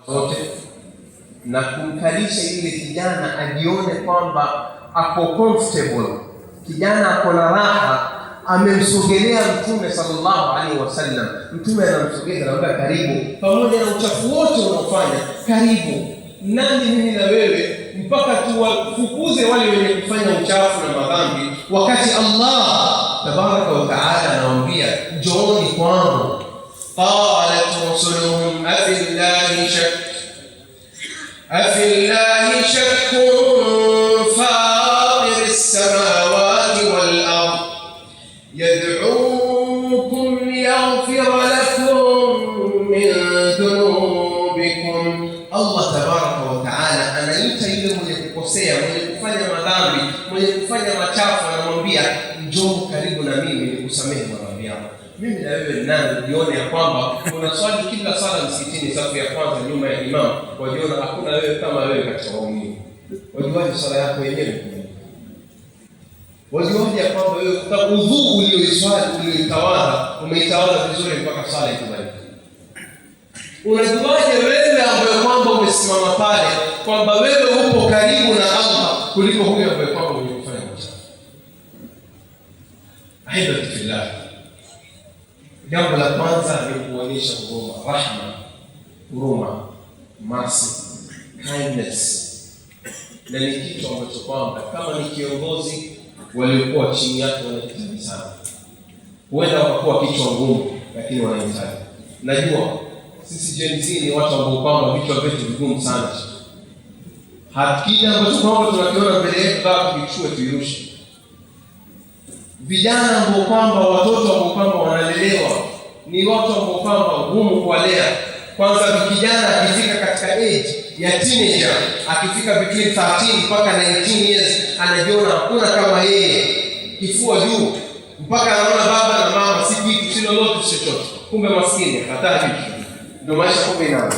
zote na kumkalisha yule kijana ajione kwamba ako comfortable, kijana ako na raha. Amemsogelea Mtume sallallahu alaihi wasallam, Mtume anamsogeza, anamwambia karibu, pamoja na uchafu wote unaofanya, karibu. Nani mimi na wewe mpaka tuwafukuze wale wenye kufanya uchafu na madhambi, wakati Allah tabaraka wa taala anawaambia njooni kwangu. Qalat rusuluhum afillahi shakkun fatir as-samawati wal ard yad'ukum liyaghfira lakum min dhunubikum. Allah tabaraka wa taala anaita yule mwenye kukosea, mwenye kufanya madhambi, mwenye kufanya machafu, anamwambia njoo karibu na mimi nikusamehe madhambi yako. Mimi na wewe nani jione ya kwamba unaswali kila sala msikitini safu ya kwanza nyuma ya imam, wajiona hakuna wewe kama wewe katika waumini? Wajiwaje sala yako yenyewe? Wajiwaje ya kwamba wewe udhu ulioiswali ulioitawadha umeitawadha vizuri mpaka sala ikubalike? Unajuaje wewe ambaye kwamba umesimama pale kwamba wewe upo karibu na Allah kuliko huyo ambaye kwamba umefanya machafu? Ahibati fillah, jambo la kwanza ni kuonyesha huruma, mercy, kindness. Na ni kitu ambacho kwamba kama ni kiongozi waliokuwa chini yake wanahitaji sana. Huenda wakakuwa kichwa ngumu, lakini wanahitaji. Najua sisi Gen Z ni watu ambao kwamba vichwa vyetu vigumu sana. Hakika ambacho kwamba tunakiona mbele yetu bado tukichukue tuirushe. Vijana ambao kwamba, watoto ambao kwamba wanalelewa ni watu ambao kwamba ngumu kuwalea. Kwanza kijana akifika katika age ya teenager, akifika between 13 mpaka 19 years, anajiona hakuna kama yeye, kifua juu, mpaka anaona baba na mama si kitu, si lolote chochote. Kumbe maskini hatari. Ndio maisha kumbe inaanza.